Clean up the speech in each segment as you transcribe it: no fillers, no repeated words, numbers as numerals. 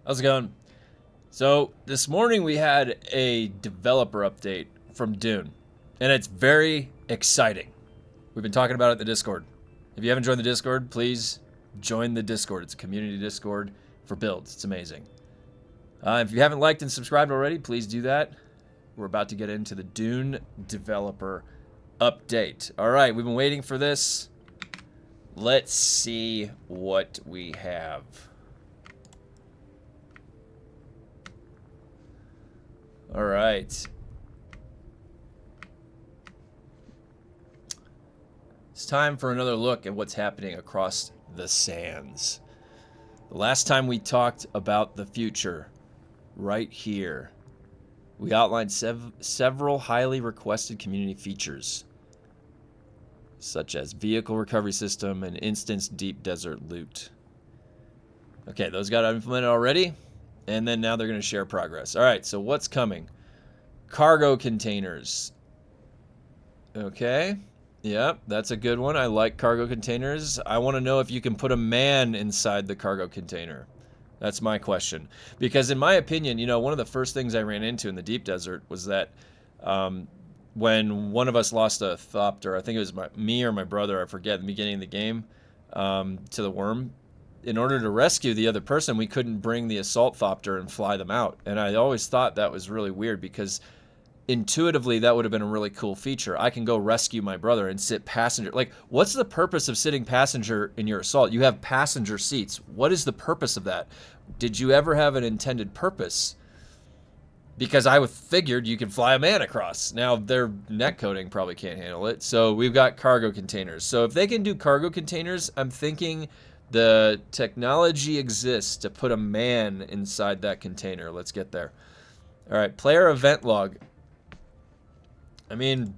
How's it going? So this morning we had a developer update from Dune, and it's very exciting. We've been talking about it in the Discord. If you haven't joined the Discord, please join the Discord. It's a community Discord for builds. It's amazing. If you haven't liked and subscribed already, please do that. We're about to get into the Dune developer update. All right, we've been waiting for this. Let's see what we have. All right. It's time for another look at what's happening across the sands. The last time we talked about the future, right here, we outlined several highly requested community features, such as vehicle recovery system and instance deep desert loot. Okay, those got implemented already. And then now they're going to share progress. All right, so what's coming? Cargo containers. Okay. Yep, that's a good one. I like cargo containers. I want to know if you can put a man inside the cargo container. That's my question. Because in my opinion, one of the first things I ran into in the deep desert was that when one of us lost a thopter, I think it was me or my brother, I forget, at the beginning of the game, to the worm. In order to rescue the other person, we couldn't bring the assault thopter and fly them out. And I always thought that was really weird because intuitively that would have been a really cool feature. I can go rescue my brother and sit passenger. Like, what's the purpose of sitting passenger in your assault? You have passenger seats. What is the purpose of that? Did you ever have an intended purpose? Because I figured you could fly a man across. Now, their net coding probably can't handle it. So we've got cargo containers. So if they can do cargo containers, I'm thinking the technology exists to put a man inside that container. Let's get there. All right, player event log. I mean,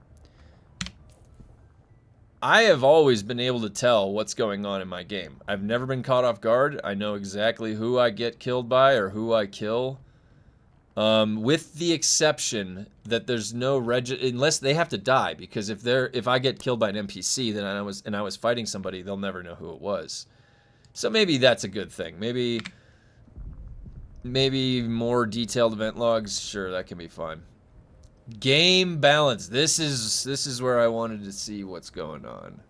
I have always been able to tell what's going on in my game. I've never been caught off guard. I know exactly who I get killed by or who I kill. With the exception that there's no unless they have to die, because if I get killed by an NPC then I was fighting somebody, they'll never know who it was. So maybe that's a good thing. Maybe more detailed event logs. Sure, that can be fine. Game balance. This is where I wanted to see what's going on.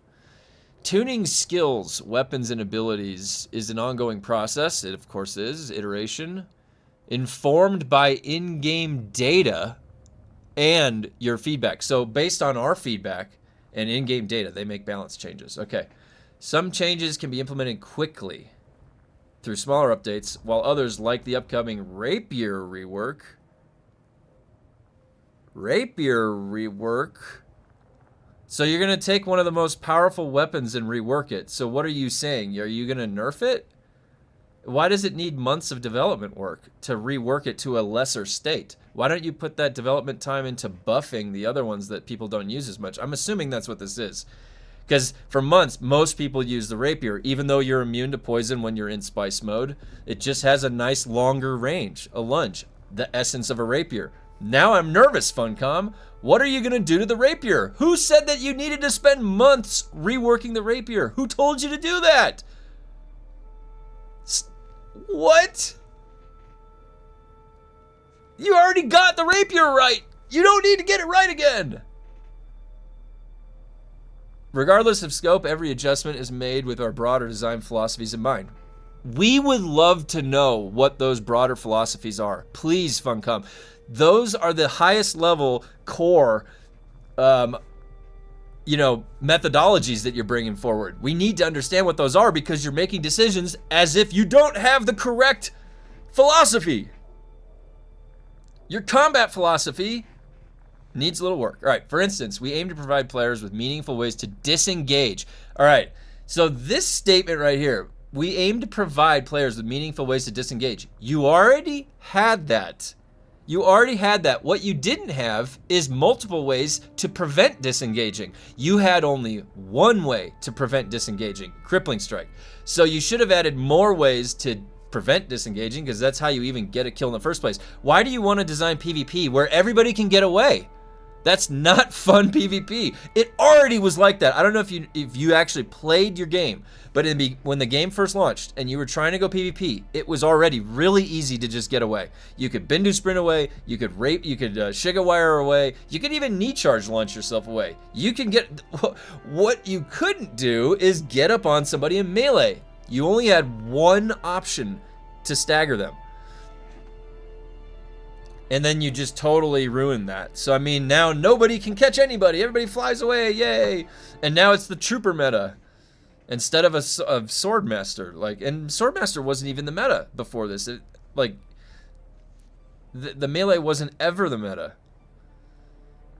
Tuning skills, weapons, and abilities is an ongoing process. It, of course, is. Iteration. Informed by in-game data and your feedback. So based on our feedback and in-game data, they make balance changes. Okay. Some changes can be implemented quickly through smaller updates, while others, like the upcoming rapier rework. So you're going to take one of the most powerful weapons and rework it. So what are you saying? Are you going to nerf it? Why does it need months of development work to rework it to a lesser state? Why don't you put that development time into buffing the other ones that people don't use as much? I'm assuming that's what this is. Because for months, most people use the rapier. Even though you're immune to poison when you're in spice mode, it just has a nice longer range, a lunge, the essence of a rapier. Now I'm nervous, FUNCOM. What are you going to do to the rapier? Who said that you needed to spend months reworking the rapier? Who told you to do that? What? You already got the rapier right. You don't need to get it right again. Regardless of scope, every adjustment is made with our broader design philosophies in mind. We would love to know what those broader philosophies are. Please, FUNCOM. Those are the highest level core, methodologies that you're bringing forward. We need to understand what those are because you're making decisions as if you don't have the correct philosophy. Your combat philosophy needs a little work. All right, for instance, we aim to provide players with meaningful ways to disengage. All right, so this statement right here, we aim to provide players with meaningful ways to disengage. You already had that. What you didn't have is multiple ways to prevent disengaging. You had only one way to prevent disengaging, crippling strike. So you should have added more ways to prevent disengaging because that's how you even get a kill in the first place. Why do you want to design PvP where everybody can get away? That's not fun PvP. It already was like that. I don't know if you actually played your game, but when the game first launched and you were trying to go PvP, it was already really easy to just get away. You could Bindu sprint away, you could rape, you could Shiga wire away, you could even knee charge launch yourself away. You can get, what you couldn't do is get up on somebody in melee. You only had one option to stagger them. And then you just totally ruined that. So, I mean, now nobody can catch anybody. Everybody flies away, yay. And now it's the trooper meta instead of a swordmaster. Like, and swordmaster wasn't even the meta before this. The melee wasn't ever the meta.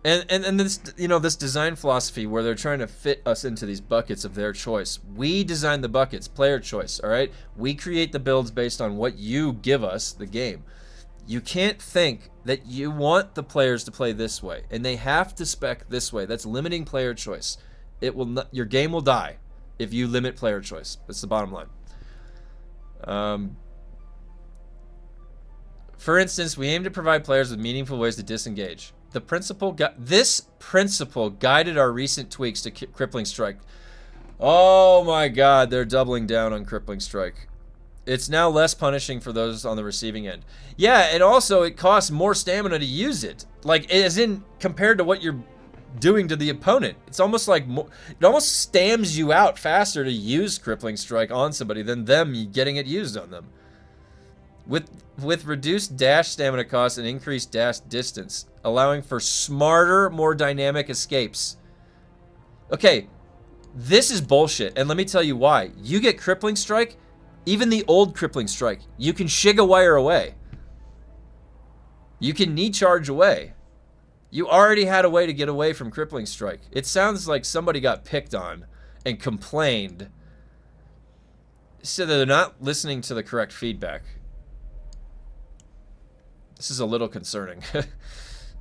And this, you know, this design philosophy where they're trying to fit us into these buckets of their choice. We design the buckets, player choice, all right? We create the builds based on what you give us, the game. You can't think that you want the players to play this way, and they have to spec this way. That's limiting player choice. It will not, your game will die if you limit player choice. That's the bottom line. For instance, we aim to provide players with meaningful ways to disengage. This principle guided our recent tweaks to crippling strike. Oh my God, they're doubling down on crippling strike. It's now less punishing for those on the receiving end. Yeah, and also it costs more stamina to use it. Like, as in, compared to what you're doing to the opponent. It's almost like, it almost stams you out faster to use crippling strike on somebody than them getting it used on them. With reduced dash stamina costs and increased dash distance, allowing for smarter, more dynamic escapes. Okay, this is bullshit, and let me tell you why. You get crippling strike, even the old crippling strike, you can Shiga wire away. You can knee charge away. You already had a way to get away from crippling strike. It sounds like somebody got picked on and complained. So they're not listening to the correct feedback. This is a little concerning.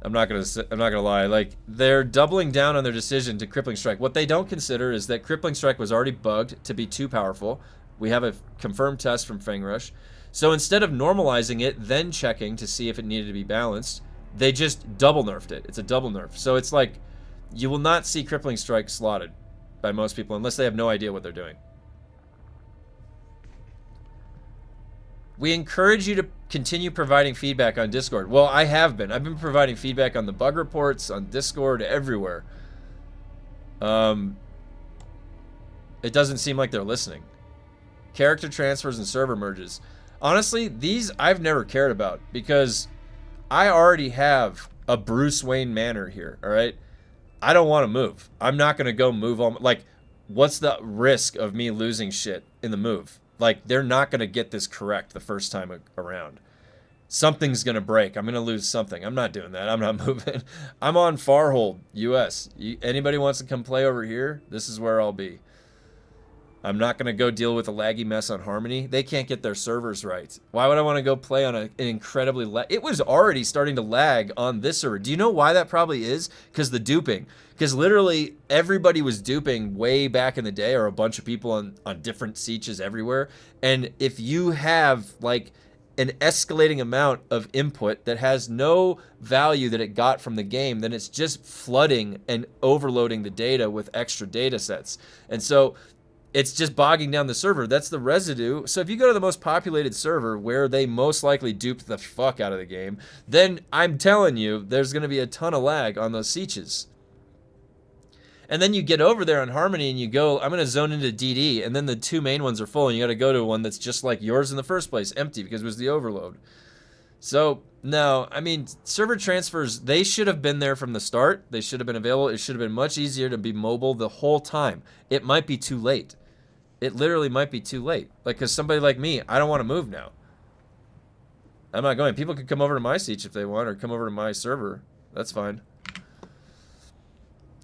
I'm not gonna lie. Like, they're doubling down on their decision to crippling strike. What they don't consider is that crippling strike was already bugged to be too powerful. We have a confirmed test from Fangrush. So instead of normalizing it, then checking to see if it needed to be balanced, they just double nerfed it. It's a double nerf. So it's like, you will not see crippling strike slotted by most people unless they have no idea what they're doing. We encourage you to continue providing feedback on Discord. Well, I have been. I've been providing feedback on the bug reports, on Discord, everywhere. It doesn't seem like they're listening. Character transfers and server merges. Honestly, these I've never cared about because I already have a Bruce Wayne manor here, all right? I don't want to move. I'm not going to go move all... Like, what's the risk of me losing shit in the move? Like, they're not going to get this correct the first time around. Something's going to break. I'm going to lose something. I'm not doing that. I'm not moving. I'm on Farhold, US. Anybody wants to come play over here? This is where I'll be. I'm not going to go deal with a laggy mess on Harmony. They can't get their servers right. Why would I want to go play on an incredibly... It was already starting to lag on this server. Do you know why that probably is? Because the duping. Because literally everybody was duping way back in the day, or a bunch of people on different sieges everywhere. And if you have like an escalating amount of input that has no value that it got from the game, then it's just flooding and overloading the data with extra data sets. And so... it's just bogging down the server. That's the residue. So if you go to the most populated server where they most likely duped the fuck out of the game, then I'm telling you, there's going to be a ton of lag on those sieges. And then you get over there on Harmony and you go, I'm going to zone into DD, and then the two main ones are full, and you got to go to one that's just like yours in the first place, empty, because it was the overload. So, no, I mean, server transfers, they should have been there from the start. They should have been available. It should have been much easier to be mobile the whole time. It might be too late. It literally might be too late. Like, because somebody like me, I don't want to move now. I'm not going. People can come over to my siege if they want, or come over to my server. That's fine.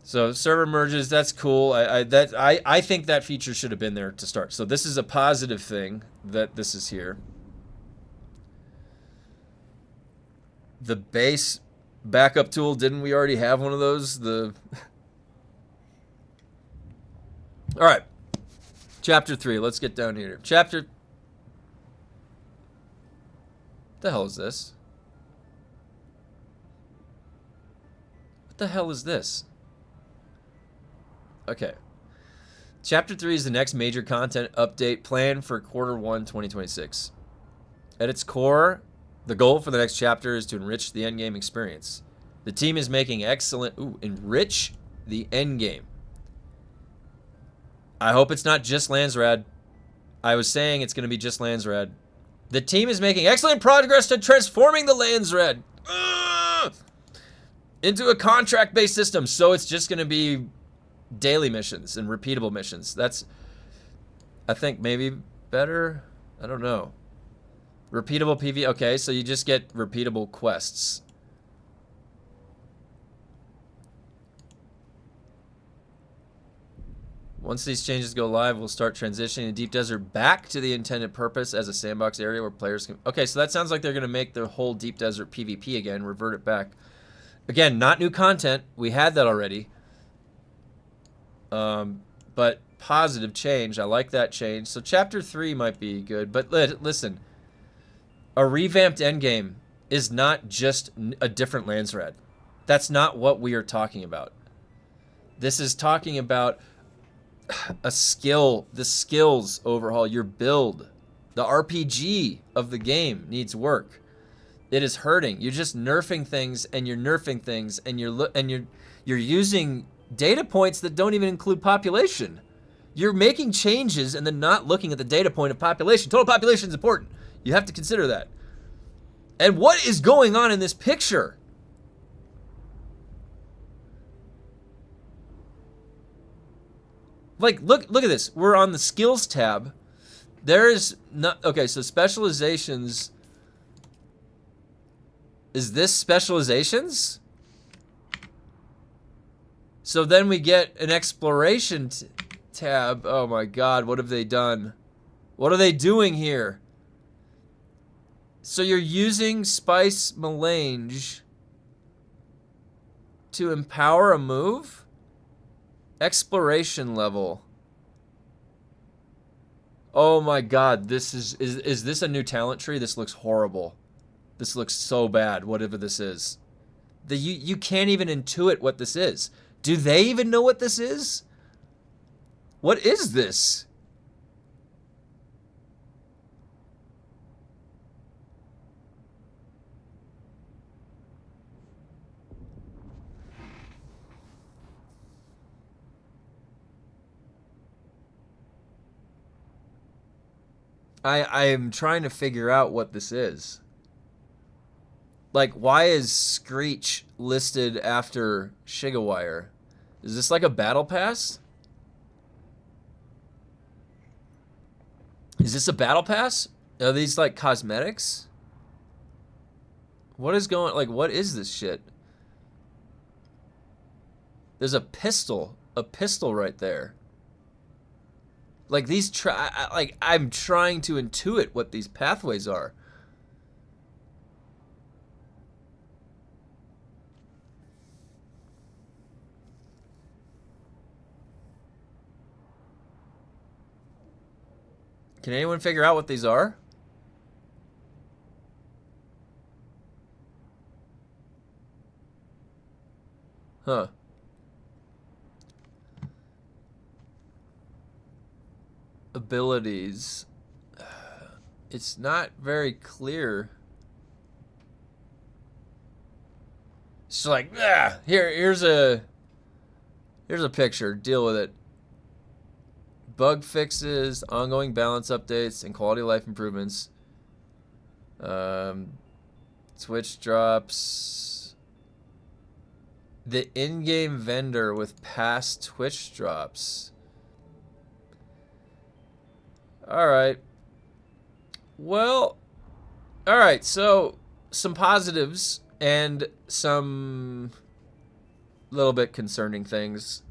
So, server merges, that's cool. I think that feature should have been there to start. So, this is a positive thing that this is here. The base backup tool, didn't we already have one of those? All right. Chapter 3, let's get down here. What the hell is this? What the hell is this? Okay. Chapter 3 is the next major content update planned for Q1 2026. At its core, the goal for the next chapter is to enrich the endgame experience. The team is making excellent... Ooh, enrich the endgame. I hope it's not just Landsrad. I was saying it's going to be just Landsrad. The team is making excellent progress to transforming the Landsrad into a contract-based system. So it's just going to be daily missions and repeatable missions. That's, I think, maybe better. I don't know. Repeatable PV. Okay, so you just get repeatable quests. Once these changes go live, we'll start transitioning the Deep Desert back to the intended purpose as a sandbox area where players can... Okay, so that sounds like they're going to make the whole Deep Desert PvP again, revert it back. Again, not new content. We had that already. But positive change. I like that change. So Chapter 3 might be good. But listen, a revamped endgame is not just a different Landsrad. That's not what we are talking about. This is talking about a skill, the skills overhaul, your build. The RPG of the game needs work. It is hurting. You're just nerfing things and you're nerfing things and you're using data points that don't even include population. You're making changes and then not looking at the data point of population. Total population is important. You have to consider that. And what is going on in this picture? Like, look at this. We're on the skills tab. There's not... Okay, so specializations... Is this specializations? So then we get an exploration tab. Oh my god, what have they done? What are they doing here? So you're using Spice Melange to empower a move? Exploration level. Oh my god, this is this a new talent tree? This looks horrible. This looks so bad, whatever this is. You can't even intuit what this is. Do they even know what this is? What is this? I am trying to figure out what this is. Like, why is Screech listed after Shigawire? Is this like a battle pass? Is this a battle pass? Are these like cosmetics? What is going... Like, what is this shit? There's a pistol. A pistol right there. Like, these... Like, I'm trying to intuit what these pathways are. Can anyone figure out what these are? Huh. Abilities. It's not very clear. It's like, here's a picture. Deal with it. Bug fixes, ongoing balance updates, and quality of life improvements. Twitch drops. The in-game vendor with past Twitch drops. Alright. Well, alright, so some positives and some little bit concerning things.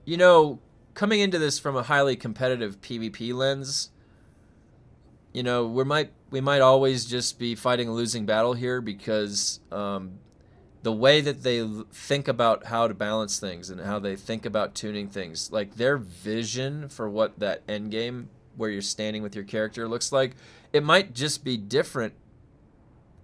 You know, coming into this from a highly competitive PvP lens, you know, we might always just be fighting a losing battle here because the way that they think about how to balance things and how they think about tuning things, like their vision for what that end game where you're standing with your character looks like, it might just be different.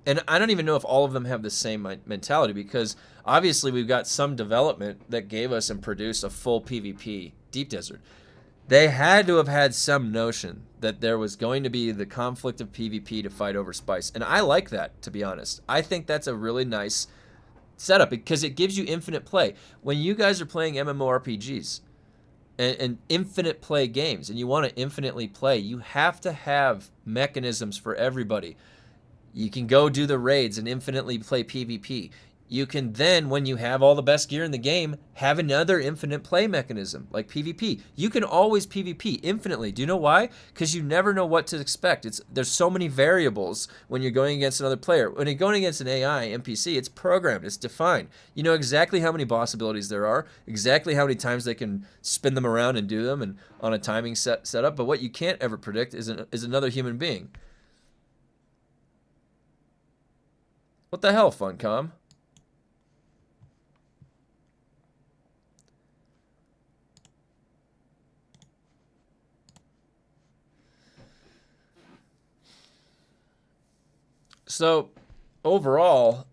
And I don't even know if all of them have the same mentality, because obviously we've got some development that gave us and produced a full PvP Deep Desert. They had to have had some notion that there was going to be the conflict of PvP to fight over spice. And I like that, to be honest. I think that's a really nice setup because it gives you infinite play. When you guys are playing MMORPGs and infinite play games and you want to infinitely play, you have to have mechanisms for everybody. You can go do the raids and infinitely play PvP. You can then, when you have all the best gear in the game, have another infinite play mechanism, like PvP. You can always PvP infinitely. Do you know why? Because you never know what to expect. There's so many variables when you're going against another player. When you're going against an AI, NPC, it's programmed, it's defined. You know exactly how many boss abilities there are, exactly how many times they can spin them around and do them and on a timing setup. But what you can't ever predict is another human being. What the hell, FUNCOM? So, overall,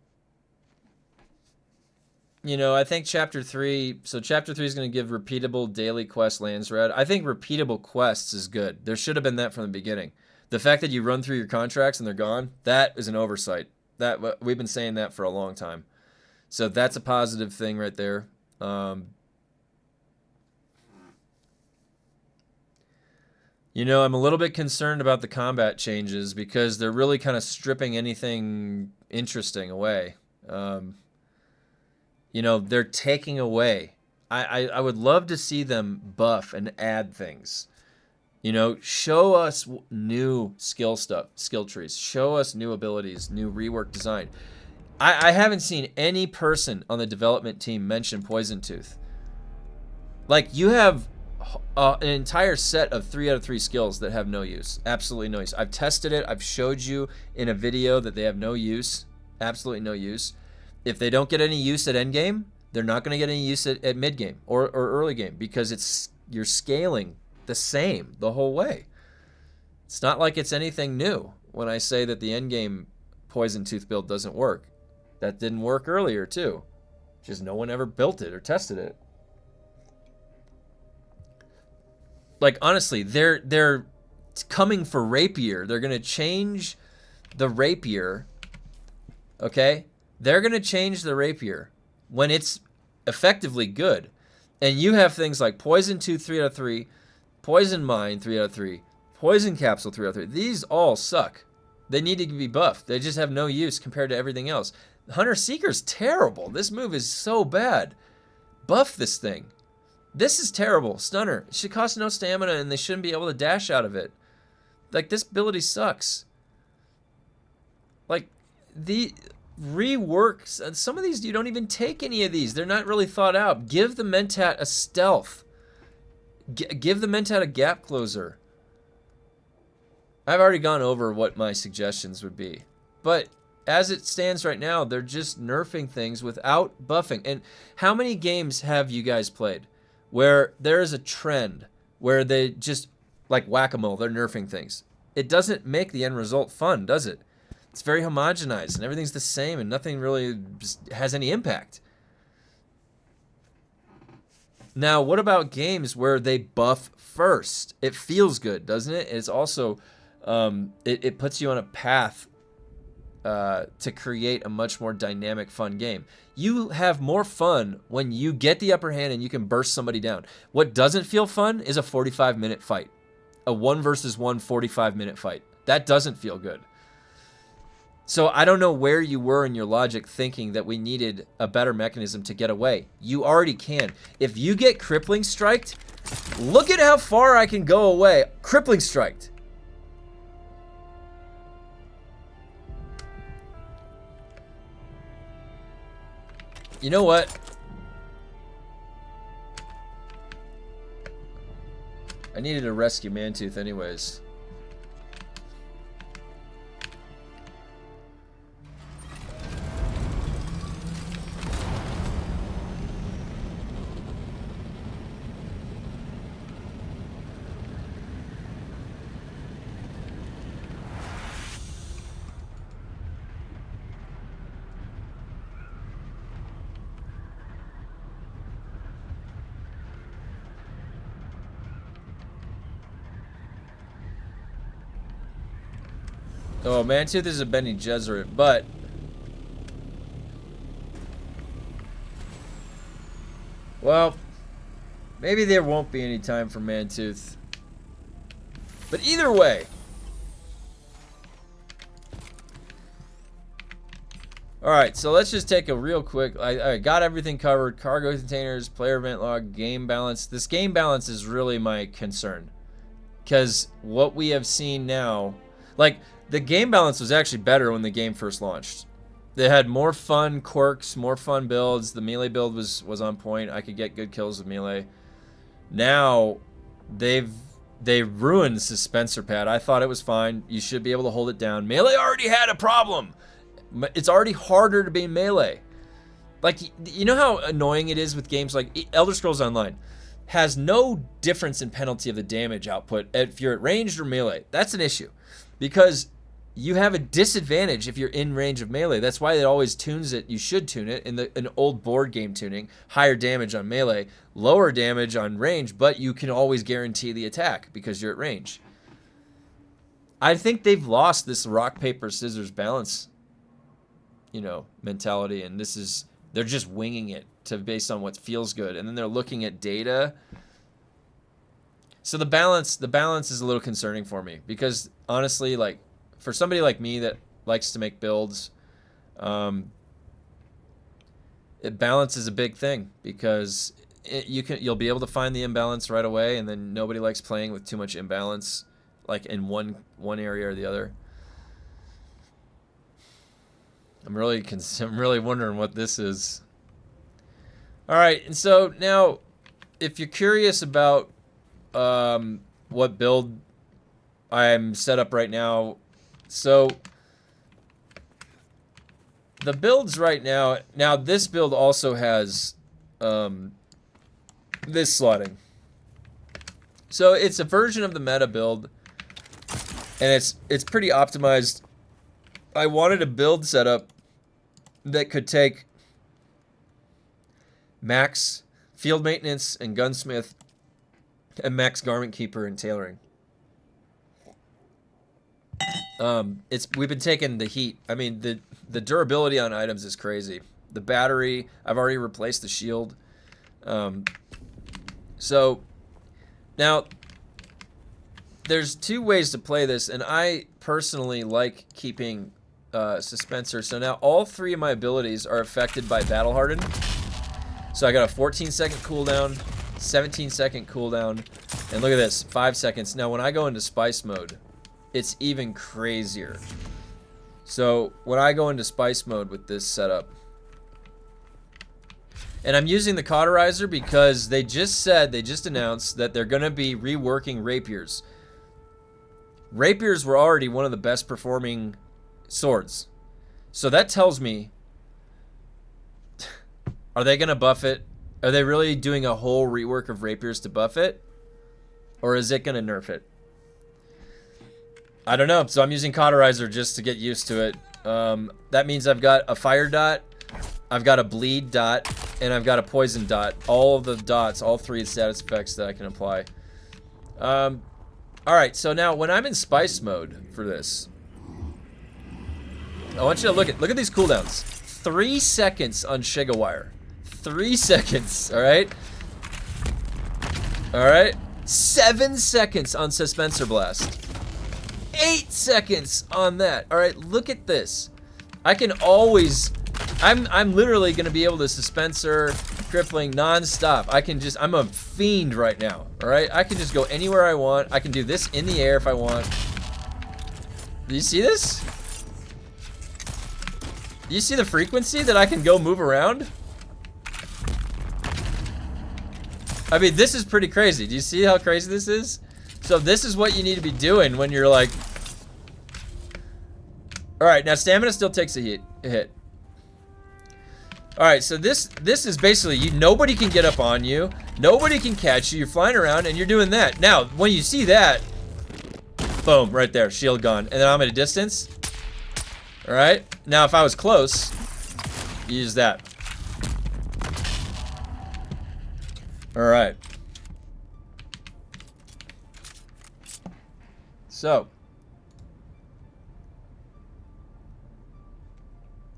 you know, I think Chapter 3... So, Chapter 3 is going to give repeatable daily quest lands red. I think repeatable quests is good. There should have been that from the beginning. The fact that you run through your contracts and they're gone, that is an oversight. We've been saying that for a long time. So, that's a positive thing right there. You know, I'm a little bit concerned about the combat changes because they're really kind of stripping anything interesting away. You know, they're taking away. I would love to see them buff and add things. You know, show us new skill trees. Show us new abilities, new rework design. I haven't seen any person on the development team mention Poison Tooth. Like, you have an entire set of 3 out of 3 skills that have no use. Absolutely no use. I've tested it. I've showed you in a video that they have no use. Absolutely no use. If they don't get any use at endgame, they're not going to get any use at mid game or early game because you're scaling the same the whole way. It's not like it's anything new when I say that the endgame Poison Tooth build doesn't work. That didn't work earlier too. Just no one ever built it or tested it. Like, honestly, they're coming for rapier. They're going to change the rapier, okay? They're going to change the rapier when it's effectively good. And you have things like Poison Tooth 3 out of 3, Poison Mine 3 out of 3, Poison Capsule 3 out of 3. These all suck. They need to be buffed. They just have no use compared to everything else. Hunter Seeker's terrible. This move is so bad. Buff this thing. This is terrible. Stunner. It should cost no stamina and they shouldn't be able to dash out of it. Like, this ability sucks. Like, the reworks. Some of these, you don't even take any of these. They're not really thought out. Give the Mentat a stealth. Give the Mentat a gap closer. I've already gone over what my suggestions would be. But as it stands right now, they're just nerfing things without buffing. And how many games have you guys played where there is a trend where they just, like whack-a-mole, they're nerfing things? It doesn't make the end result fun, does it? It's very homogenized and everything's the same and nothing really just has any impact. Now, what about games where they buff first? It feels good, doesn't it? It's also, it puts you on a path to create a much more dynamic, fun game. You have more fun when you get the upper hand and you can burst somebody down. What doesn't feel fun is a 45-minute fight. A 1 versus 1 45-minute fight. That doesn't feel good. So I don't know where you were in your logic thinking that we needed a better mechanism to get away. You already can. If you get crippling striked, look at how far I can go away. Crippling striked. You know what? I needed to rescue Mantooth anyways. Oh, Mantooth is a Bene Gesserit, but well, maybe there won't be any time for Mantooth. But either way. Alright, so let's just take a real quick. I got everything covered. Cargo containers, player event log, game balance. This game balance is really my concern. Because what we have seen now, like, the game balance was actually better when the game first launched. They had more fun quirks, more fun builds. The melee build was on point. I could get good kills with melee. Now, they ruined the Suspensor pad. I thought it was fine. You should be able to hold it down. Melee already had a problem. It's already harder to be melee. Like, you know how annoying it is with games like Elder Scrolls Online? Has no difference in penalty of the damage output if you're at ranged or melee. That's an issue. Because you have a disadvantage if you're in range of melee. That's why it always tunes it. You should tune it in an old board game tuning. Higher damage on melee, lower damage on range, but you can always guarantee the attack because you're at range. I think they've lost this rock, paper, scissors balance, you know, mentality, and they're just winging it based on what feels good, and then they're looking at data. So the balance is a little concerning for me because honestly, like, for somebody like me that likes to make builds, balance is a big thing because you'll be able to find the imbalance right away, and then nobody likes playing with too much imbalance, like in one area or the other. I'm really wondering what this is. All right, and so now, if you're curious about what build I'm set up right now, so the builds right now this build also has this slotting. So it's a version of the meta build, and it's pretty optimized. I wanted a build setup that could take max field maintenance and gunsmith and max garment keeper and tailoring. We've been taking the heat. I mean, the durability on items is crazy. The battery, I've already replaced the shield. So now there's two ways to play this, and I personally like keeping Suspensor. So now all three of my abilities are affected by battle harden. So I got a 14-second cooldown, 17-second cooldown, and look at this, 5 seconds. Now when I go into spice mode, it's even crazier. So when I go into spice mode with this setup, and I'm using the cauterizer because they just announced that they're going to be reworking rapiers. Rapiers were already one of the best performing swords. So that tells me, are they going to buff it? Are they really doing a whole rework of rapiers to buff it? Or is it going to nerf it? I don't know. So I'm using cauterizer just to get used to it. That means I've got a fire dot, I've got a bleed dot, and I've got a poison dot. All of the dots, all three status effects that I can apply. Alright, so now when I'm in spice mode for this, I want you to look at these cooldowns. 3 seconds on Shigawire. 3 seconds, alright? Alright? 7 seconds on Suspensor Blast. 8 seconds on that. Alright, look at this. I can always, I'm literally gonna be able to Suspensor, crippling non-stop. I'm a fiend right now. Alright? I can just go anywhere I want. I can do this in the air if I want. Do you see this? Do you see the frequency that I can go move around? I mean, this is pretty crazy. Do you see how crazy this is? So this is what you need to be doing when you're like... Alright, now stamina still takes a hit. Alright, so this is basically, nobody can get up on you. Nobody can catch you. You're flying around and you're doing that. Now, when you see that... Boom, right there, shield gone. And then I'm at a distance. Alright, now if I was close, use that. Alright. So.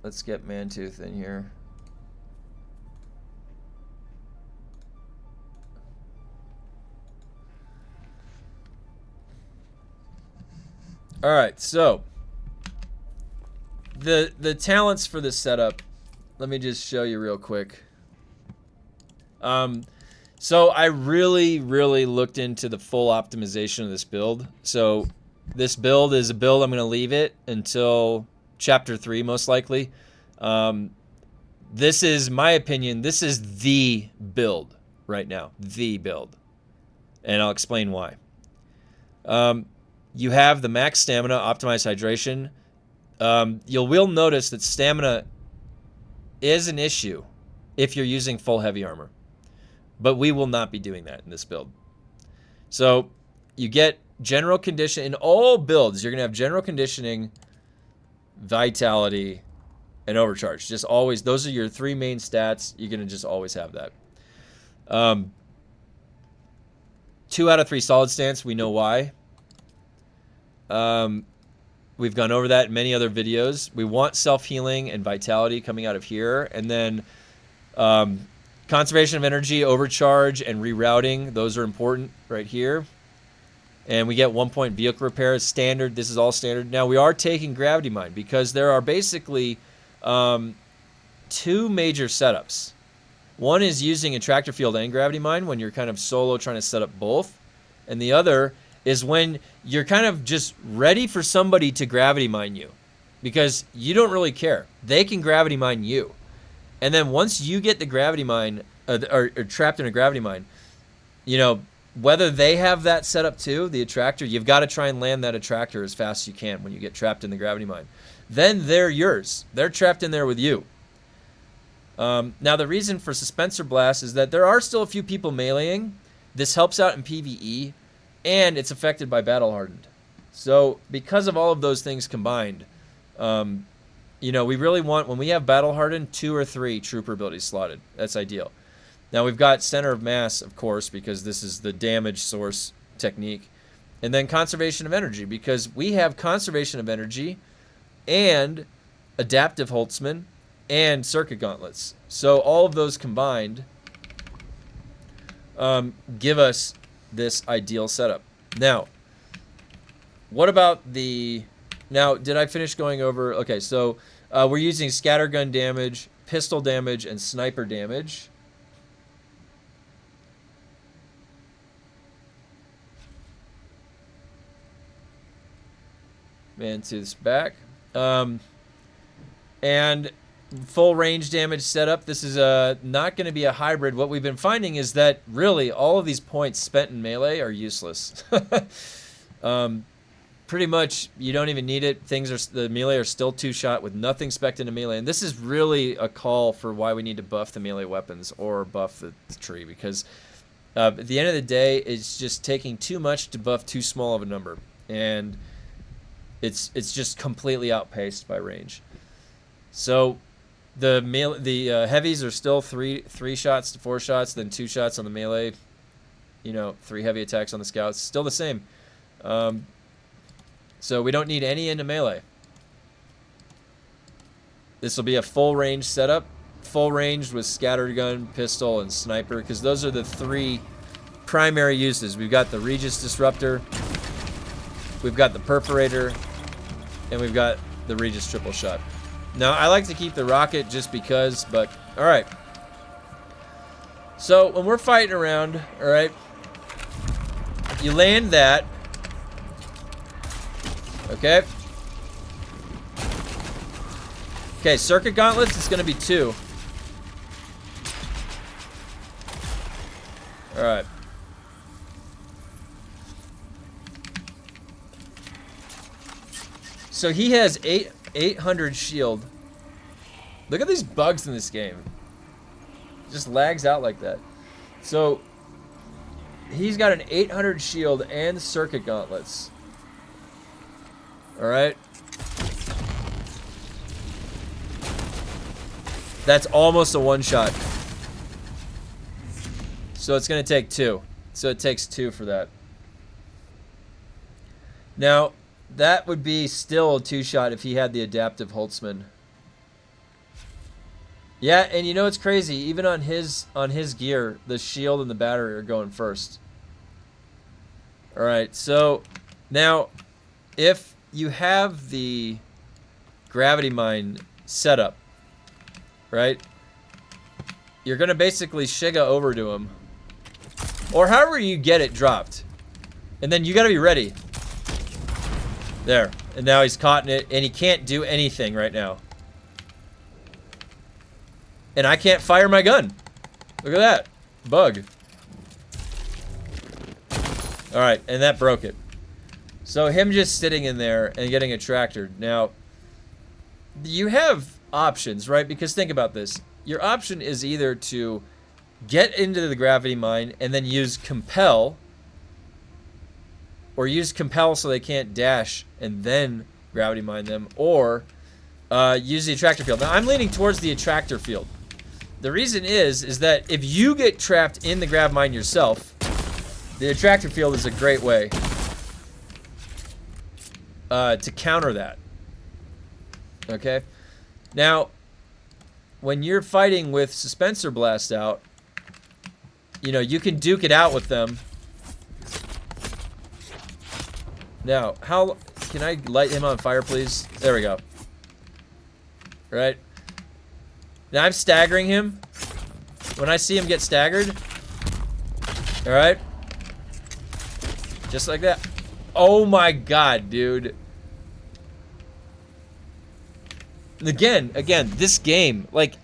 Let's get mantooth in here. All right, so the talents for this setup, let me just show you real quick. So I really looked into the full optimization of this build. So this build is a build I'm going to leave it until chapter 3 most likely. This is my opinion. This is the build right now, the build, and I'll explain why. You have the max stamina, optimized hydration. You will notice that stamina is an issue if you're using full heavy armor. But we will not be doing that in this build. So you get general condition. In all builds, you're going to have general conditioning, vitality, and overcharge. Just always, those are your 3 main stats. You're going to just always have that. 2 out of 3 solid stance. We know why. We've gone over that in many other videos. We want self-healing and vitality coming out of here. And then conservation of energy, overcharge, and rerouting. Those are important right here. And we get 1 point vehicle repair. Standard. This is all standard. Now, we are taking gravity mine because there are basically 2 major setups. One is using a tractor field and gravity mine when you're kind of solo trying to set up both. And the other is when you're kind of just ready for somebody to gravity mine you because you don't really care. They can gravity mine you. And then once you get the gravity mine or trapped in a gravity mine, you know, whether they have that set up too, the attractor, you've got to try and land that attractor as fast as you can when you get trapped in the gravity mine. Then they're yours. They're trapped in there with you. Now, the reason for Suspensor Blast is that there are still a few people meleeing. This helps out in PvE, and it's affected by Battle Hardened. So because of all of those things combined, you know, we really want, when we have Battle Hardened, 2 or 3 trooper abilities slotted. That's ideal. Now, we've got Center of Mass, of course, because this is the damage source technique. And then Conservation of Energy, because we have Conservation of Energy and Adaptive Holtzman and Circuit Gauntlets. So all of those combined give us this ideal setup. Now, what about the... Now, did I finish going over? Okay, so we're using scattergun damage, pistol damage, and sniper damage. Mantooth's back. And full range damage setup. This is not going to be a hybrid. What we've been finding is that really all of these points spent in melee are useless. Pretty much, you don't even need it. The melee are still 2-shot with nothing spec'd into melee. And this is really a call for why we need to buff the melee weapons or buff the tree. Because at the end of the day, it's just taking too much to buff too small of a number. And it's just completely outpaced by range. So the heavies are still 3 shots to 4 shots, then 2 shots on the melee. You know, 3 heavy attacks on the scouts. Still the same. So we don't need any into melee. This will be a full range setup. Full range with scattergun, pistol, and sniper, because those are the 3 primary uses. We've got the Regis disruptor, we've got the perforator, and we've got the Regis triple shot. Now, I like to keep the rocket just because, but alright. So when we're fighting around, alright, you land that. Okay. Okay, circuit gauntlets, it's going to be 2. Alright. So he has 800 shield. Look at these bugs in this game. It just lags out like that. So he's got an 800 shield and circuit gauntlets. Alright. That's almost a 1-shot. So it's going to take 2. So it takes 2 for that. Now, that would be still a 2-shot if he had the adaptive Holtzman. Yeah, and you know it's crazy. Even on his gear, the shield and the battery are going first. All right, so now if you have the gravity mine setup, right? You're gonna basically Shiga over to him, or however you get it dropped, and then you gotta be ready. There, and now he's caught in it, and he can't do anything right now. And I can't fire my gun. Look at that. Bug. Alright, and that broke it. So him just sitting in there and getting attracted. Now, you have options, right? Because think about this. Your option is either to get into the gravity mine and then use compel, or use compel so they can't dash and then gravity mine them, or use the attractor field. Now, I'm leaning towards the attractor field. The reason is that if you get trapped in the grav mine yourself, the attractor field is a great way to counter that. Okay? Now, when you're fighting with Suspensor Blast out, you know, you can duke it out with them. Now, how... Can I light him on fire, please? There we go. Right? Now I'm staggering him. When I see him get staggered. Alright. Just like that. Oh my god, dude. Again, this game, like,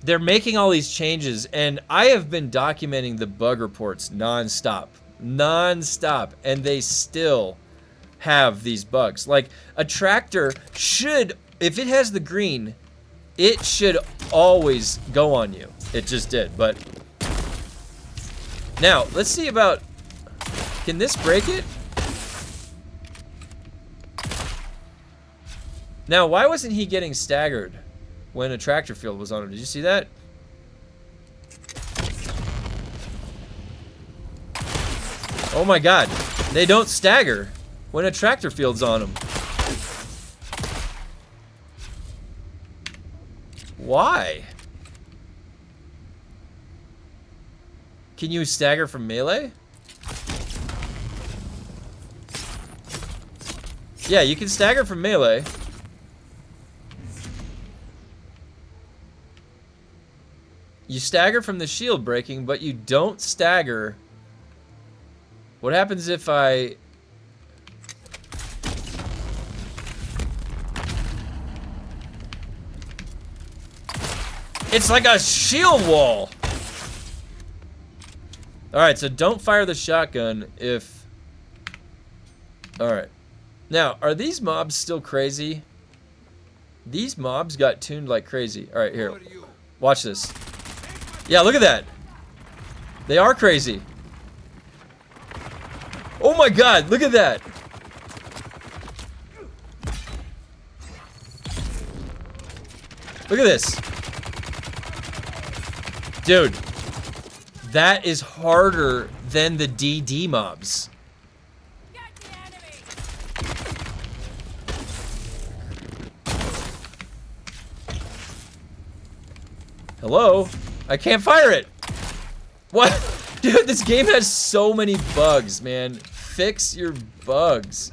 they're making all these changes, and I have been documenting the bug reports non-stop. Non-stop. And they still have these bugs. Like, a tractor should, if it has the green, it should always go on you. It just did, but... Now, let's see about... Can this break it? Now, why wasn't he getting staggered when a tractor field was on him? Did you see that? Oh my god. They don't stagger when a tractor field's on them. Why? Can you stagger from melee? Yeah, you can stagger from melee. You stagger from the shield breaking, but you don't stagger. What happens if I... It's like a shield wall. Alright, so don't fire the shotgun if... Alright. Now, are these mobs still crazy? These mobs got tuned like crazy. Alright, here. Watch this. Yeah, look at that. They are crazy. Oh my god, look at that. Look at this. Dude, that is harder than the DD mobs. Hello? I can't fire it. What? Dude, this game has so many bugs, man. Fix your bugs.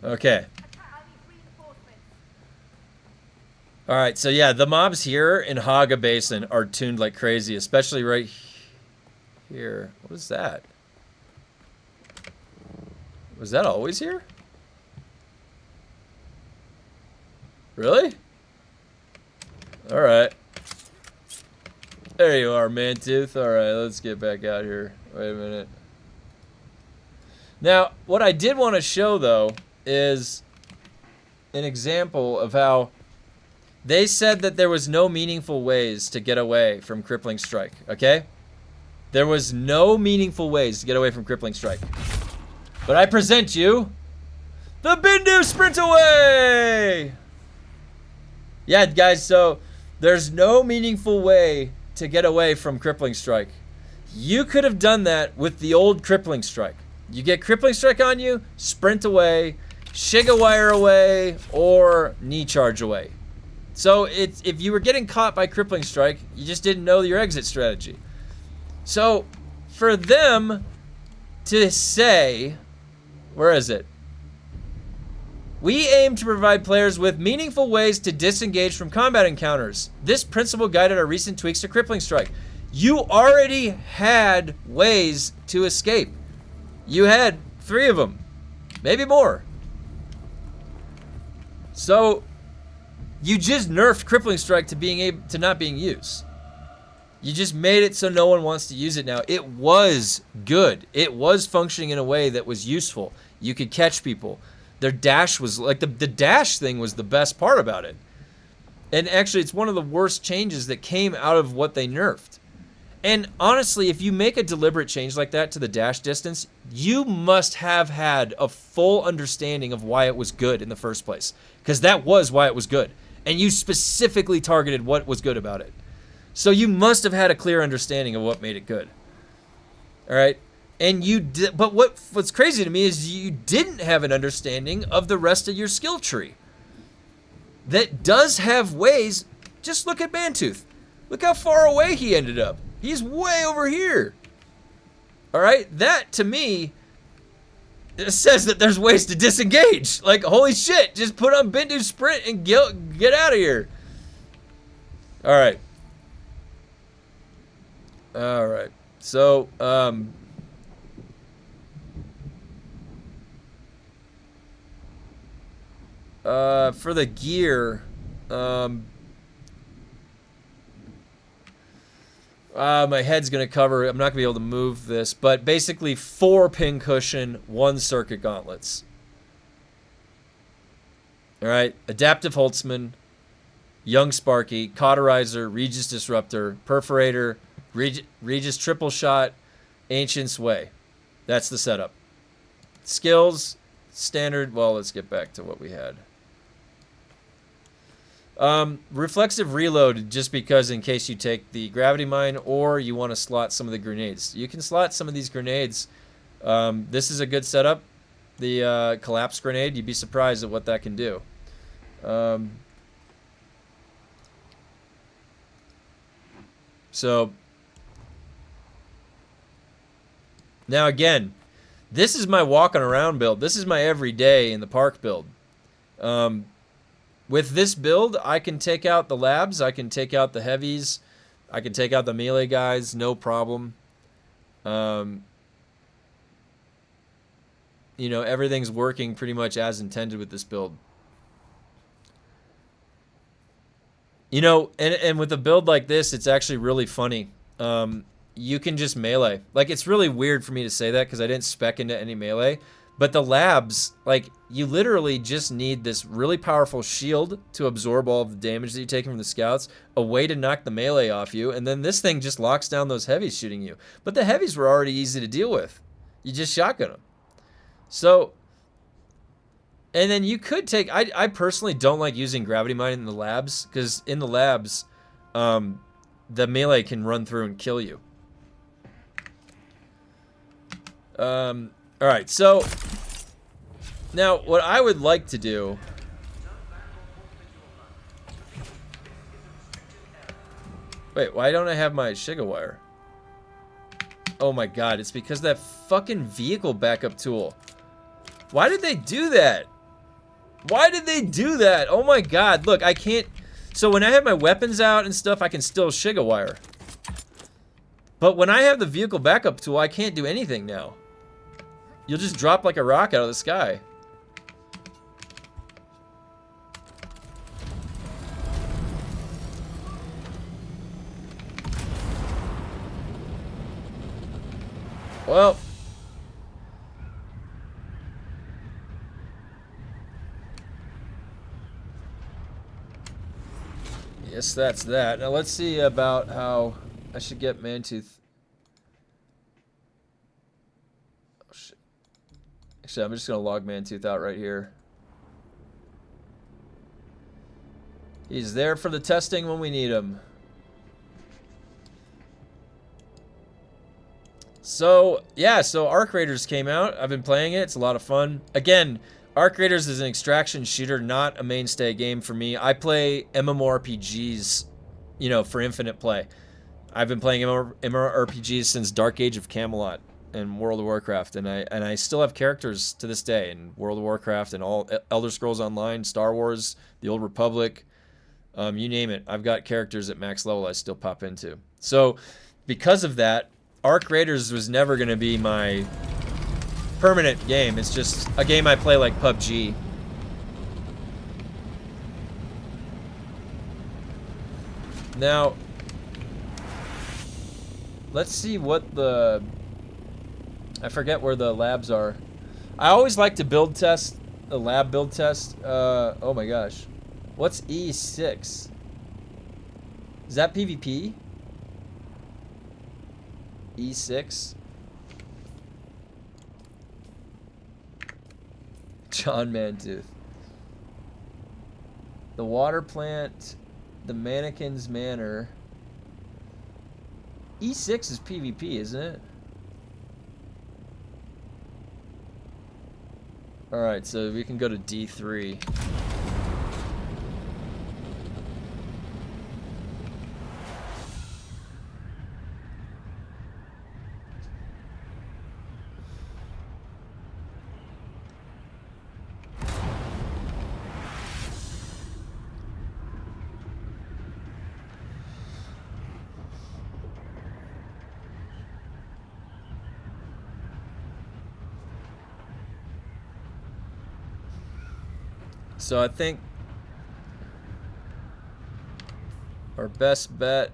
Okay. Alright, so yeah, the mobs here in Haga Basin are tuned like crazy, especially right here. What is that? Was that always here? Really? Alright. There you are, mantooth. Alright, let's get back out here. Wait a minute. Now, what I did want to show, though, is an example of how they said that there was no meaningful ways to get away from crippling strike, okay? There was no meaningful ways to get away from crippling strike. But I present you the Bindu Sprint Away! Yeah, guys, so there's no meaningful way to get away from crippling strike. You could have done that with the old crippling strike. You get crippling strike on you, sprint away, Shiga wire away, or knee charge away. So if you were getting caught by crippling strike, you just didn't know your exit strategy. So for them to say, where is it? We aim to provide players with meaningful ways to disengage from combat encounters. This principle guided our recent tweaks to crippling strike. You already had ways to escape. You had 3 of them, maybe more. So you just nerfed crippling strike to not being used. You just made it so no one wants to use it now. It was good. It was functioning in a way that was useful. You could catch people. Their dash was like the dash thing was the best part about it. And actually, it's one of the worst changes that came out of what they nerfed. And honestly, if you make a deliberate change like that to the dash distance, you must have had a full understanding of why it was good in the first place. Because that was why it was good. And you specifically targeted what was good about it. So you must have had a clear understanding of what made it good. All right? And you did, but what's crazy to me is you didn't have an understanding of the rest of your skill tree. That does have ways. Just look at Mantooth. Look how far away he ended up. He's way over here. All right? That, to me, says that there's ways to disengage. Like, holy shit, just put on Bindu Sprint and get out of here. All right. All right. So, for the gear, my head's gonna cover. I'm not gonna be able to move this, but basically 4 pincushion, 1 circuit gauntlets. All right, adaptive Holtzman, young Sparky, cauterizer, regis disruptor, perforator, regis triple shot, ancient sway. That's the setup. Skills, standard. Well, let's get back to what we had. Reflexive reload, just because in case you take the gravity mine or you want to slot some of the grenades. You can slot some of these grenades. This is a good setup. The collapse grenade, you'd be surprised at what that can do. So now again, this is my walking around build. This is my everyday in the park build. With this build, I can take out the labs, I can take out the heavies, I can take out the melee guys, no problem. You know, everything's working pretty much as intended with this build. You know, and with a build like this, it's actually really funny. You can just melee. Like, it's really weird for me to say that because I didn't spec into any melee. But the labs, like, you literally just need this really powerful shield to absorb all of the damage that you take from the scouts, a way to knock the melee off you, and then this thing just locks down those heavies shooting you. But the heavies were already easy to deal with. You just shotgun them. So, and then you could take, I personally don't like using gravity mine in the labs, because in the labs, the melee can run through and kill you. Alright, so now what I would like to do, wait, why don't I have my Shiga wire? Oh my god, it's because that fucking vehicle backup tool. Why did they do that? Why did they do that? Oh my god, look, I can't, so when I have my weapons out and stuff, I can still Shiga wire. But when I have the vehicle backup tool, I can't do anything now. You'll just drop like a rock out of the sky. Well. Yes, that's that. Now let's see about how I should get Mantooth. Actually, I'm just going to log Mantooth out right here. He's there for the testing when we need him. So, yeah, so Arc Raiders came out. I've been playing it. It's a lot of fun. Again, Arc Raiders is an extraction shooter, not a mainstay game for me. I play MMORPGs, you know, for infinite play. I've been playing MMORPGs since Dark Age of Camelot and World of Warcraft, and I still have characters to this day in World of Warcraft and all Elder Scrolls Online, Star Wars, The Old Republic, you name it. I've got characters at max level I still pop into. So, because of that, Arc Raiders was never going to be my permanent game. It's just a game I play like PUBG. Now, let's see what the... I forget where the labs are. I always like to build test, a lab build test. Oh my gosh. What's E6? Is that PvP? E6? John Mantooth. The water plant, the mannequin's manor. E6 is PvP, isn't it? Alright, so we can go to D3. So I think our best bet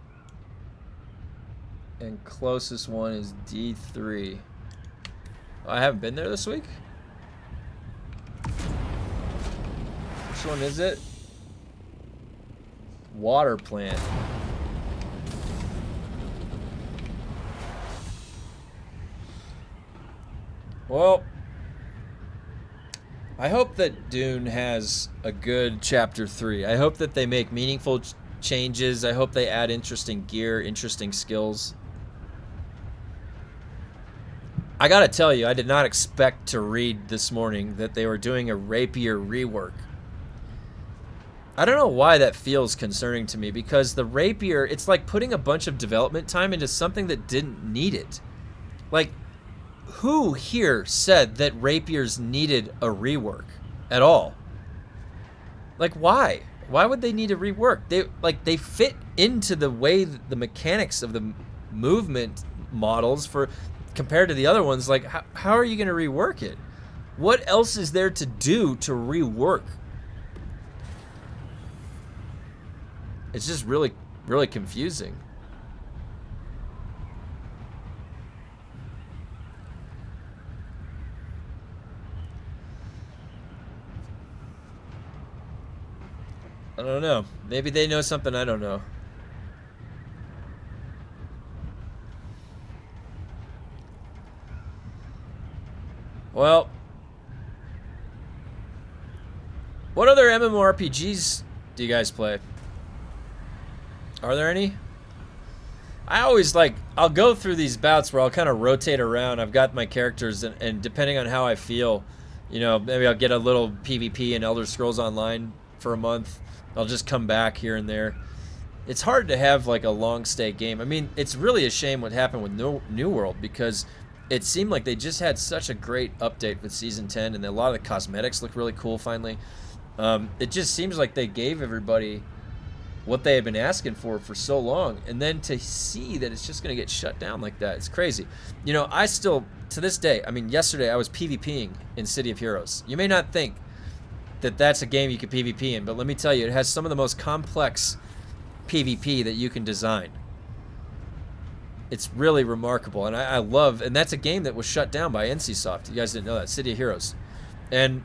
and closest one is D3. I haven't been there this week? Which one is it? Water plant. Well, I hope that Dune has a good chapter 3. I hope that they make meaningful changes. I hope they add interesting gear, interesting skills. I gotta tell you, I did not expect to read this morning that they were doing a rapier rework. I don't know why that feels concerning to me, because the rapier, it's like putting a bunch of development time into something that didn't need it. Like, who here said that rapiers needed a rework at all? Like, why? Why would they need a rework? They fit into the way the mechanics of the movement models for compared to the other ones. Like, how are you going to rework it? What else is there to do to rework? It's just really, really confusing. I don't know. Maybe they know something I don't know. Well, what other MMORPGs do you guys play? Are there any? I always I'll go through these bouts where I'll kind of rotate around. I've got my characters, and depending on how I feel, you know, maybe I'll get a little PvP in Elder Scrolls Online for a month. I'll just come back here and there. It's hard to have like a long stay game. I mean, it's really a shame what happened with New World, because it seemed like they just had such a great update with Season 10, and a lot of the cosmetics look really cool finally. It just seems like they gave everybody what they had been asking for so long, and then to see that it's just going to get shut down like that, it's crazy. You know, I still, to this day, I mean, yesterday I was PvPing in City of Heroes. You may not think that that's a game you could PvP in, but let me tell you, it has some of the most complex PvP that you can design. It's really remarkable, and I love, and that's a game that was shut down by NCSoft. You guys didn't know that, City of Heroes. And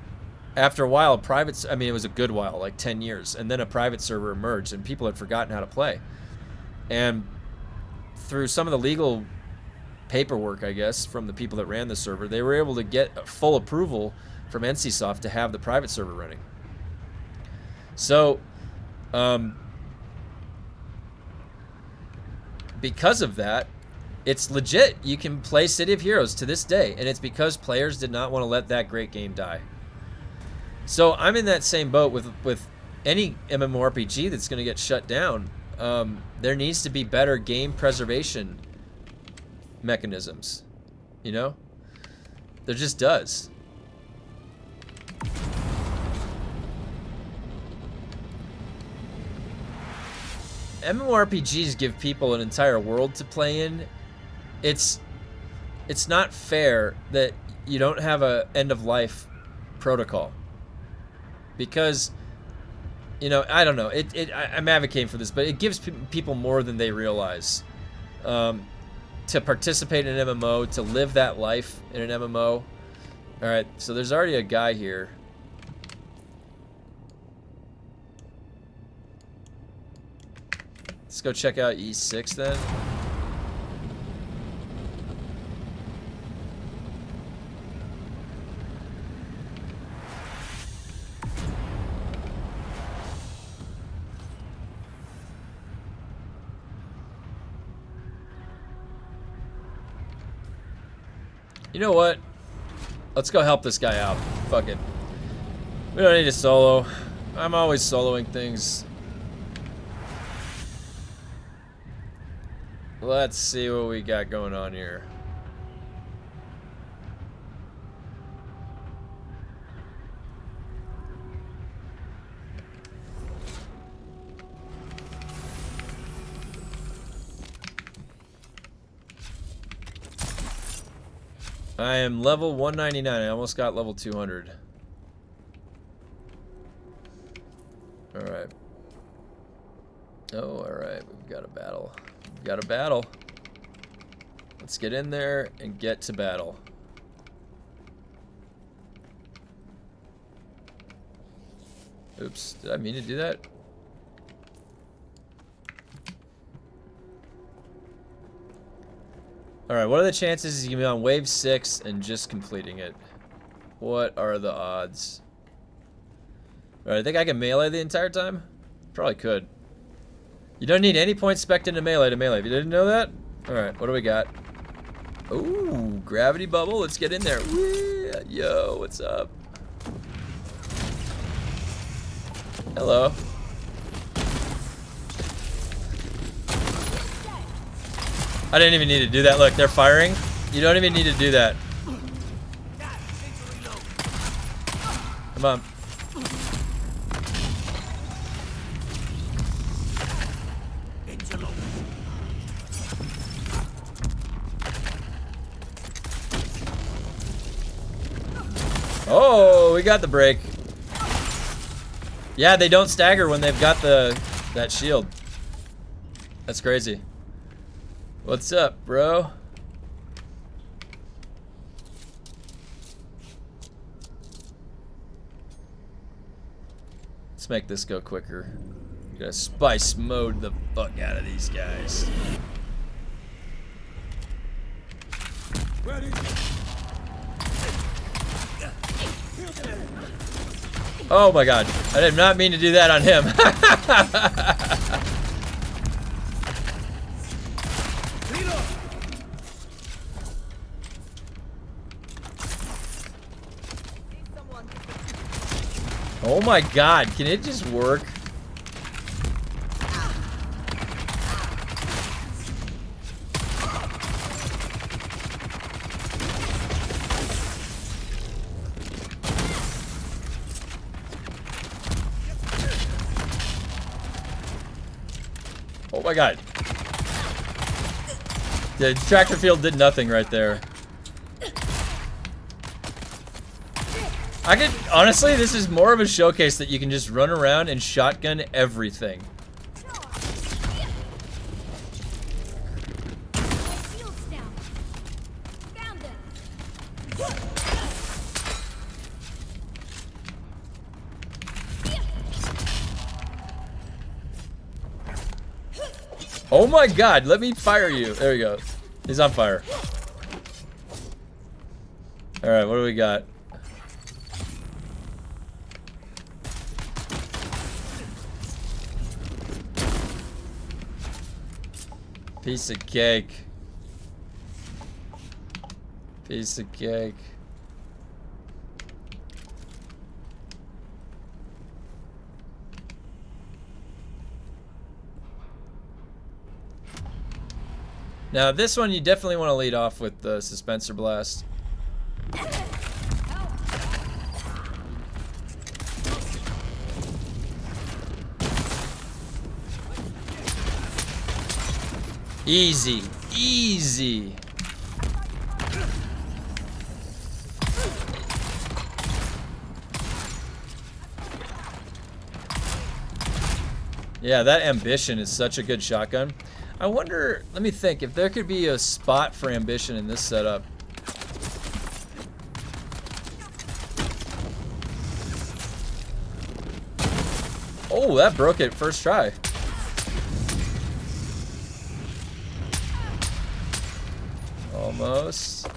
after a while, I mean, it was a good while, like 10 years, and then a private server emerged, and people had forgotten how to play. And through some of the legal paperwork, I guess, from the people that ran the server, they were able to get full approval from NCSoft to have the private server running. So, because of that, It's legit. You can play City of Heroes to this day, and it's because players did not want to let that great game die. So I'm in that same boat with any MMORPG that's going to get shut down. There needs to be better game preservation mechanisms. You know? There just does. MMORPGs give people an entire world to play in. It's not fair that you don't have a end of life protocol, because, you know, I don't know, I'm advocating for this, but it gives people more than they realize to participate in an MMO, to live that life in an MMO. All right, so there's already a guy here. Let's go check out E6 then. You know what? Let's go help this guy out. Fuck it. We don't need a solo. I'm always soloing things. Let's see what we got going on here. I am level 199. I almost got level 200. Alright. Oh, alright. We've got a battle. We've got a battle. Let's get in there and get to battle. Oops. Did I mean to do that? Alright, what are the chances he's gonna be on wave 6 and just completing it? What are the odds? Alright, I think I can melee the entire time? Probably could. You don't need any points spec'd into melee to melee. If you didn't know that? Alright, what do we got? Ooh, gravity bubble. Let's get in there. Yeah, yo, what's up? Hello. I didn't even need to do that. Look, they're firing. You don't even need to do that. Come on. Oh, we got the break. Yeah, they don't stagger when they've got that shield. That's crazy. What's up, bro? Let's make this go quicker. We gotta spice mode the fuck out of these guys. Ready. Oh my god. I did not mean to do that on him. Oh my god, can it just work? Oh my god. The tractor field did nothing right there. I could, honestly, this is more of a showcase that you can just run around and shotgun everything. Oh my god, let me fire you. There we go. He's on fire. Alright, what do we got? Piece of cake. Piece of cake. Now this one you definitely want to lead off with the suspensor blast. Easy, easy. Yeah, that ambition is such a good shotgun. I wonder, let me think, if there could be a spot for ambition in this setup. Oh, that broke it first try. Almost.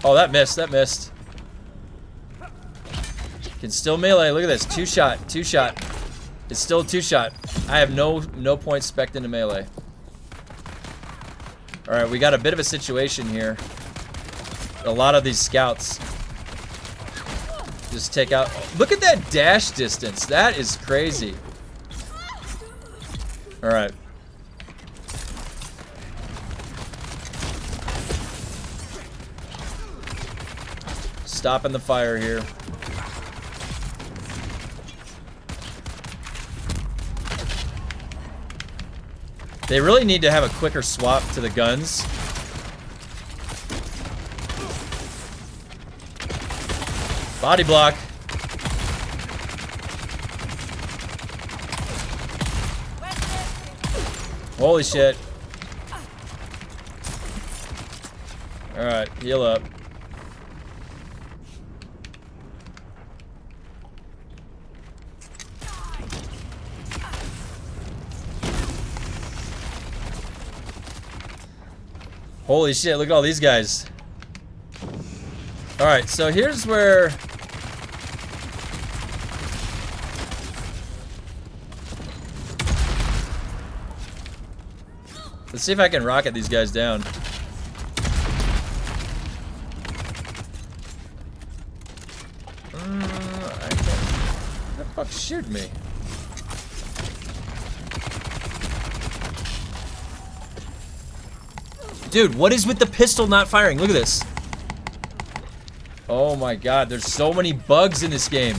Oh, that missed, that missed. Can still melee, look at this, two shot. It's still a two shot. I have no points spec'd into melee. Alright, we got a bit of a situation here. A lot of these scouts just take out. Look at that dash distance. That is crazy. Alright. Stopping the fire here. They really need to have a quicker swap to the guns. Body block. Holy shit. Alright, heal up. Holy shit, look at all these guys. Alright, so here's where... Let's see if I can rocket these guys down. I can't... Who the fuck shooting me? Dude, what is with the pistol not firing? Look at this. Oh my god, there's so many bugs in this game.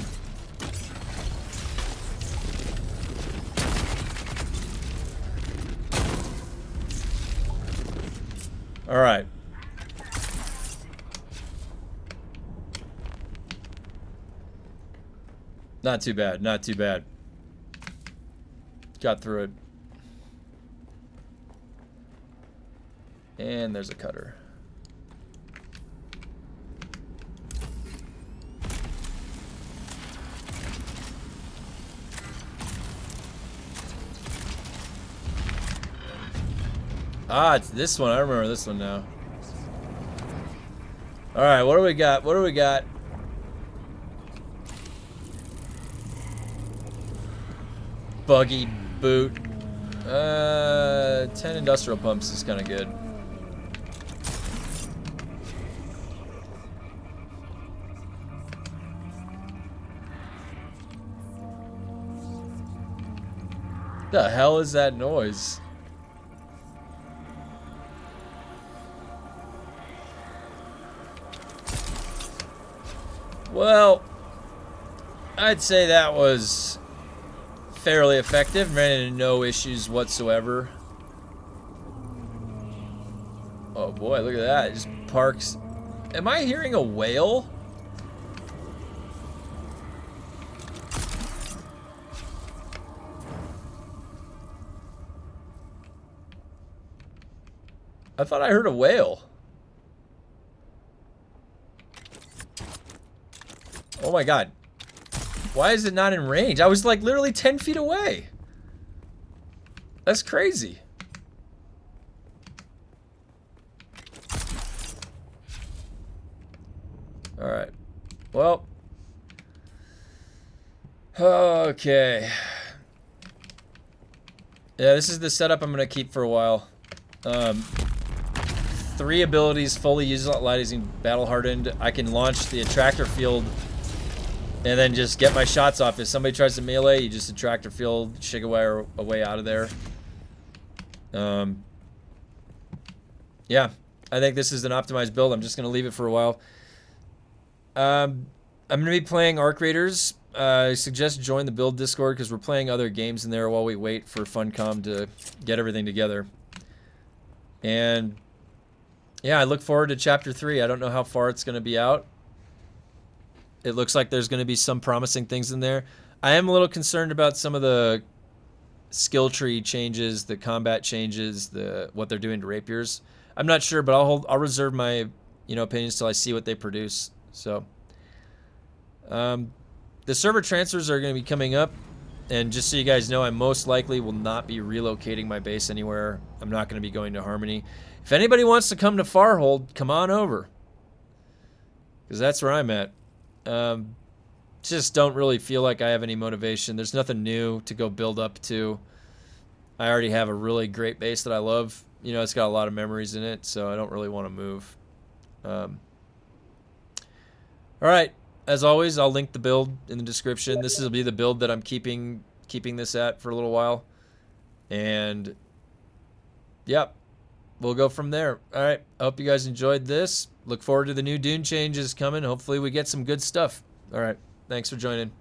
Alright. Not too bad, not too bad. Got through it. And there's a cutter. Ah, it's this one. I remember this one now. Alright, what do we got? What do we got? Buggy boot. 10 industrial pumps is kind of good. The hell is that noise? Well, I'd say that was fairly effective. Ran into no issues whatsoever. Oh boy, look at that. It just parks. Am I hearing a whale? I thought I heard a whale. Oh my god. Why is it not in range? I was like literally 10 feet away. That's crazy. Alright. Well. Okay. Yeah, this is the setup I'm going to keep for a while. 3 abilities fully utilizing battle hardened. I can launch the attractor field and then just get my shots off. If somebody tries to melee, you just attractor field, shig away out of there. Yeah, I think this is an optimized build. I'm just going to leave it for a while. I'm going to be playing Arc Raiders. I suggest join the build Discord because we're playing other games in there while we wait for FUNCOM to get everything together. And yeah, I look forward to Chapter 3. I don't know how far it's going to be out. It looks like there's going to be some promising things in there. I am a little concerned about some of the skill tree changes, the combat changes, what they're doing to rapiers. I'm not sure, but I'll reserve my opinions till I see what they produce. So the server transfers are going to be coming up, and just so you guys know, I most likely will not be relocating my base anywhere. I'm not going to be going to Harmony. If anybody wants to come to Farhold, come on over, because that's where I'm at. Just don't really feel like I have any motivation. There's nothing new to go build up to. I already have a really great base that I love. It's got a lot of memories in it, so I don't really want to move. All right. As always, I'll link the build in the description. This will be the build that I'm keeping this at for a little while. And, yep, we'll go from there. All right. I hope you guys enjoyed this. Look forward to the new Dune changes coming. Hopefully we get some good stuff. All right. Thanks for joining.